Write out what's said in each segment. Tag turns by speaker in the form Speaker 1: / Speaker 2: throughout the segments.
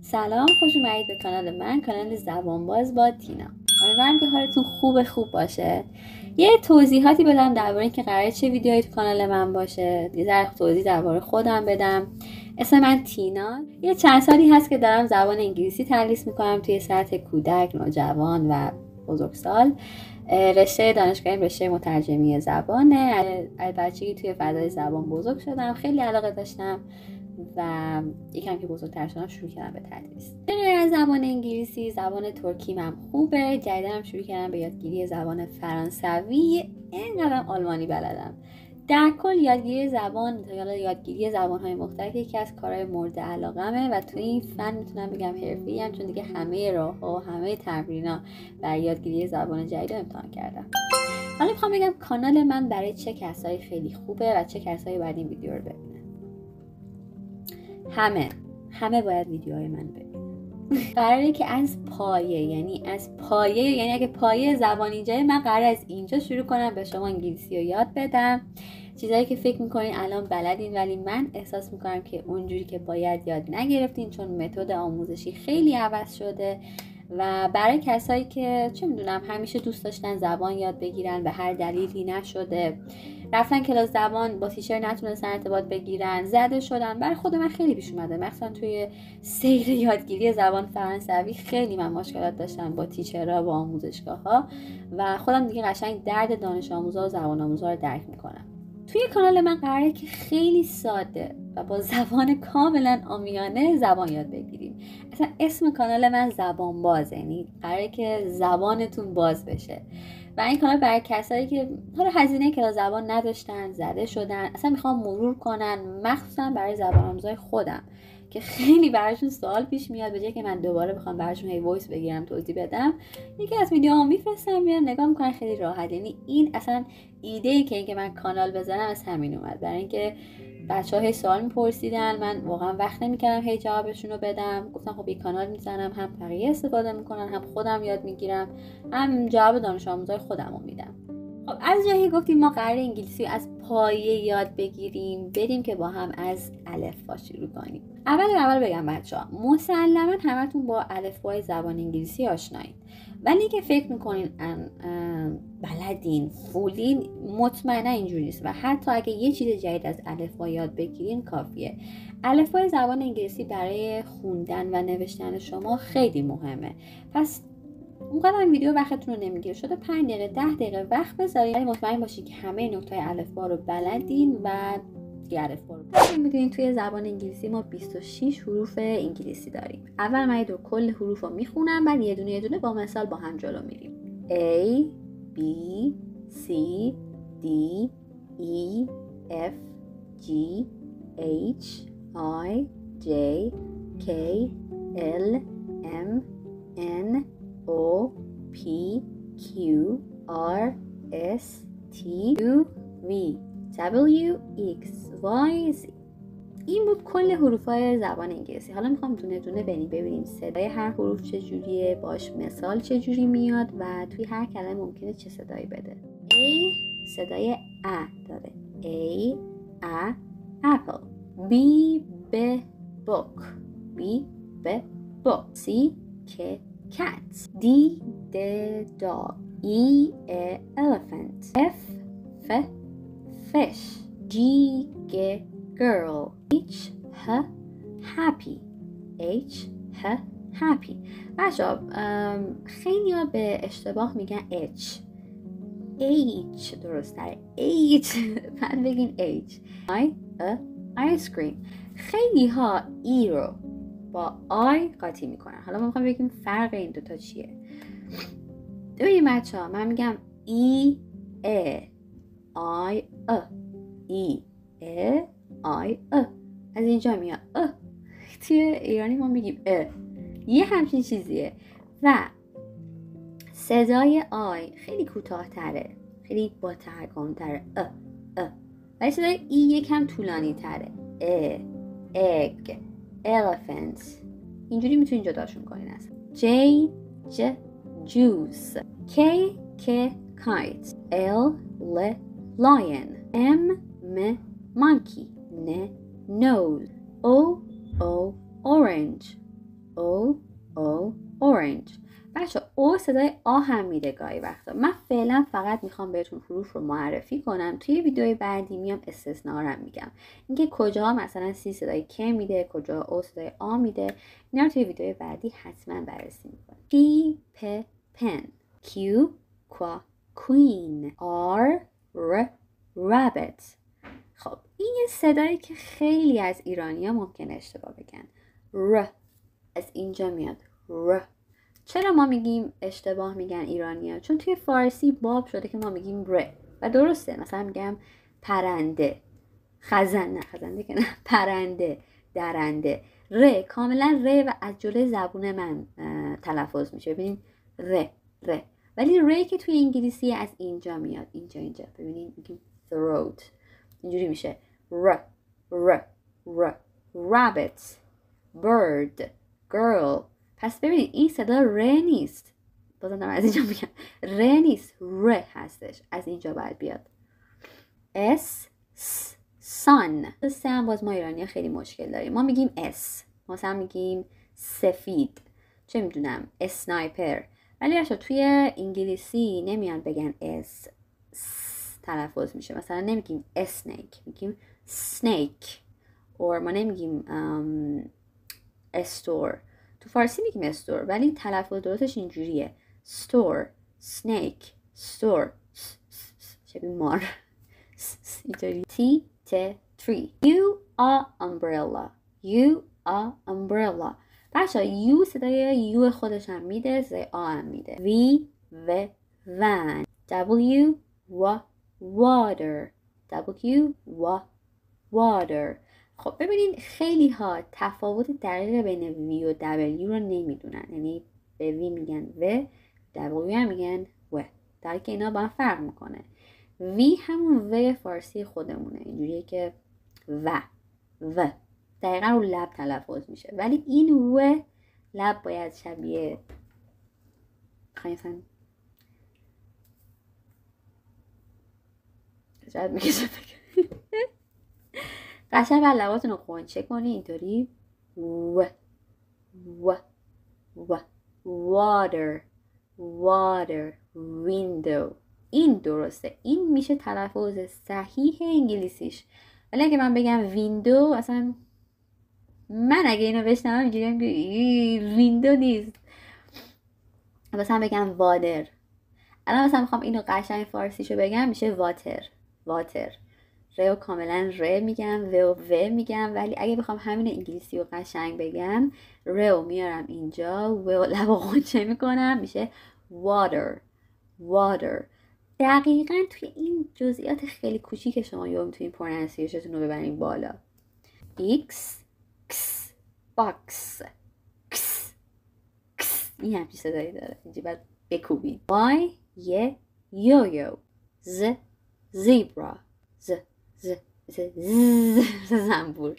Speaker 1: سلام، خوش اومدید به کانال من، کانال زبان باز با تینا. امیدوارم که حالتون خوب باشه. یه توضیحاتی بدم درباره اینکه قراره چه ویدیویی تو کانال من باشه. یه ذره توضیح درباره خودم بدم. اسم من تینا. یه چند سالی هست که دارم زبان انگلیسی تدریس میکنم توی سطح کودک، نوجوان و بزرگسال. رشته دانشگاهی رشته مترجمی زبانه. از بچگی توی فضای زبان بزرگ شدم، خیلی علاقه داشتم و یکم که بزرگتر شدم شروع کردم به تدریس. غیر از زبان انگلیسی، زبان ترکیم هم خوبه. جدیداً شروع کردم به یادگیری زبان فرانسوی. اینقدرم آلمانی بلدم. در کل یادگیری زبان یا یادگیری زبان‌های مختلف یکی از کارهای مورد علاقمه و توی این فن میتونم بگم حرفه‌ایم، چون دیگه همه راه‌ها و همه تمرین‌ها برای یادگیری زبان جدید امتحان کردم. حالا میخوام بگم کانال من برای چه کسایی خیلی خوبه و چه کسایی باید این ویدیو رو ببینن. همه باید ویدیوهای من ببینن. قراره که از پایه، یعنی اگه پایه زبان اینجا، من قراره از اینجا شروع کنم به شما انگلیسی رو یاد بدم. چیزایی که فکر میکنین الان بلدین ولی من احساس میکنم که اونجوری که باید یاد نگرفتین، چون متد آموزشی خیلی عوض شده. و برای کسایی که چه میدونم همیشه دوست داشتن زبان یاد بگیرن، به هر دلیلی نشده، رفتن کلاس زبان با تیچر نتونستن ارتباط بگیرن، زده شدن، برای خود من خیلی پیش اومده. مثلا توی سیر یادگیری زبان فرانسوی خیلی من مشکلات داشتم با تیچرها، با آموزشگاه‌ها و خودم دیگه قشنگ درد دانش آموزا و زبان آموزا رو درک میکنم. توی کانال من قراره که خیلی ساده و با زبان کاملا عامیانه زبان یاد بگیریم. اصلا اسم کانال من زبان باز، یعنی قراره که زبانتون باز بشه. و این کانال برای کسایی که حالا هزینه کلاس زبان نداشتن، زده شدن، اصلا میخوام مرور کنن، مخصوصا برای زبان آموزای خودم که خیلی براشون سوال پیش میاد، به جای که من دوباره بخوام براشون هی وایس بگیرم توضیح بدم، یکی از ویدیوهام میفرستم میرن نگاه میکنن، خیلی راحت. یعنی این اصلا ایده که اینکه من کانال بزنم از همین اومد، برای اینکه بچه‌ها هی سوال میپرسیدن، من واقعا وقت نمیکردم هی جوابشون رو بدم. گفتم خب یه کانال میزنم، هم بقیه استفاده میکنن، هم خودم یاد میگیرم، هم جواب دانش آموزای خودم رو میدم. خب از جایی گفتیم ما قرار انگلیسی از پایه یاد بگیریم، بریم که با هم از الفبا شروع کنیم. اول بگم بچه‌ها، مسلماً همتون با الفبای زبان انگلیسی آشنایید، ولی که فکر میکنین بلدین، فولین، مطمئنا اینجوری نیست. و حتی اگه یه چیز جدید از الفبا یاد بگیرین کافیه. الفبای زبان انگلیسی برای خوندن و نوشتن شما خیلی مهمه. پس اونقدر ویدیو وقتتون رو نمیگیره، شده 5 دقیقه 10 دقیقه وقت بذارید، ولی مطمئن باشید که همه نکته‌های الفبا رو بلدین و الفبا رو میدونین. توی زبان انگلیسی ما 26 حروف انگلیسی داریم. اول من کل حروف رو میخونم، بعد یه دونه با مثال با هم جلو میریم. A B C D E F G H I J K L M N O P Q R S T U V W X Y Z. این بود کل حروف‌های زبان انگلیسی. حالا میخوام دونه دونه ببینیم صدای هر حروف چجوریه، باش مثال چجوری میاد و توی هر کلمه ممکنه چه صدایی بده. A صدای ا داره. A apple. B book. B book. C cat. D dog. E elephant. F fish. G girl. H happy. happy. بچه‌ها خیلی ها به اشتباه میگن H درست تره. H بعد بگین H. ice cream. خیلی ها ای رو با آی قاطی میکنن. حالا ما میخوام بگیم فرق این دوتا چیه. ببینید بچه‌ها، من میگم ای آی از اینجا میاد توی ایرانی ما میگیم یه همچین چیزیه. و صدای آی خیلی کوتاه‌تره، خیلی با تحکم تره. ولی صدای ای یکم طولانی تره. egg elephant. اینجوری میتونین جداشون کنین. اصلا juice. K kite. L lion. M monkey. N nose. O orange. O O orange. بچه او صدای آ هم میده گاهی وقتا. من فعلا فقط میخوام بهتون حروف رو معرفی کنم. توی ویدیوی بعدی میام استثناء رو میگم، اینکه کجا مثلا سی صدای ک میده، کجا او صدای آ میده. اینا رو توی ویدیوی بعدی حتما بررسی میکنم. P P pen. Q Q queen. R R rabbit. خب این یه صدایی که خیلی از ایرانی‌ها ممکنه اشتباه بگن. ر از اینجا میاد. ر. چرا ما میگیم اشتباه میگن ایرانی‌ها؟ چون توی فارسی باب شده که ما میگیم ر و درسته. مثلا میگم پرنده، خزنده که نه، پرنده، درنده. ر کاملا ر و از جلوی زبون من تلفظ میشه. ببینید ر. ولی ر که توی انگلیسی از اینجا میاد، اینجا ببینید میگیم throat، اینجوری میشه ر. rabbit، bird، girl. پس ببینید این صدا ر نیست، بازم دارم از اینجا میگم ر نیست، ر هستش، از اینجا باید بیاد. s sun. سه باز ما ایرانی خیلی مشکل داریم، ما میگیم s، مثلا میگیم سفید، چه میدونم اسنایپر. ولی بچه توی انگلیسی نمیان بگن s تلفظ میشه. مثلا نمیگیم snake، میگیم snake. or ما نمیگیم استور. تو فارسی میگیم استور ولی تلفظ درستش اینجوریه store، snake، store، شبیه مار اینطوری. T T tree. You are umbrella. You are umbrella. بچه یو صدای یو خودش هم میده، صدای آ هم میده. V و van. W و water. W و water. خب ببینید خیلی ها تفاوت دقیق بین وی و دبلیو رو نمیدونن، یعنی به وی میگن و، دبلیو هم میگن و، در که اینا با هم فرق میکنه. وی همون و فارسی خودمونه، اینجوریه که و دقیقا رو لب تلفظ میشه، ولی این و لب باید شبیه خیلی شاید میکشه قشنگ بر لباتون رو قنچه کنی اینطوری و water window. این درسته، این میشه تلفظ صحیح انگلیسیش. ولی اگه من بگم ویندو، اصلا من اگه اینو بشنوم اینجوری میگم ویندو نیست. مثلا بگم وادر، الان مثلا میخوام اینو قشنگ فارسیشو بگم میشه واتر. ر کاملا ر میگم، و میگم، ولی اگه بخوام همین انگلیسی رو قشنگ بگم ر میارم اینجا، و لبا قنچه میکنم میشه water. دقیقا توی این جزئیات خیلی کوچیک شما یا میتونین پرونانسیشنتون رو ببرین بالا. X box، این همچی صدایی داره، اینجا باید بکوبین. Y یویو. Z zebra، زنبور.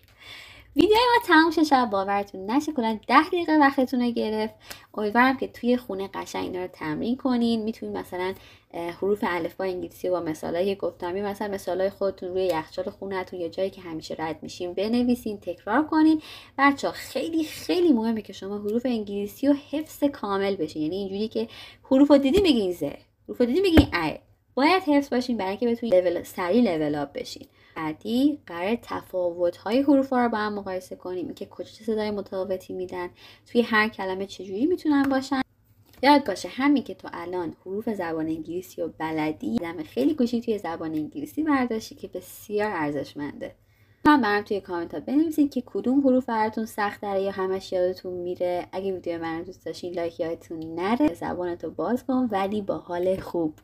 Speaker 1: ویدیو ما تموم شد، شاید باورتون نشه کلا 10 دقیقه وقتتون رو گرفت. امیدوارم که توی خونه قشنگ اینا رو تمرین کنین. میتونین مثلا حروف الفبای انگلیسی با مثالایی گفتم، مثلا مثالای خودتون روی یخچال خونه‌تون یا جایی که همیشه رد میشین بنویسین، تکرار کنین. بچه‌ها خیلی خیلی مهمه که شما حروف انگلیسی رو حفظ کامل بشین، یعنی اینجوری که حروف رو دیدین بگین ز، حروف رو دیدین بگین ا. باید حفظ باشین برای اینکه بتونین لول اپ بشین. بعدی قرار تفاوت‌های حروف‌ها رو با هم مقایسه کنیم، اینکه کجا چه صدای متفاوتی میدن، توی هر کلمه چجوری میتونن باشن. یاد باشه همین که تو الان حروف زبان انگلیسی و بلدی، دم خیلی کوچیک توی زبان انگلیسی برداشتی که بسیار ارزشمنده. من برام توی کامنت ها بنویسید که کدوم حروف براتون سخت داره یا همش یادتون میره. اگه ویدیو من رو دوست داشتین لایک یادتون نره، زبانتو باز کن ولی با حال خوب.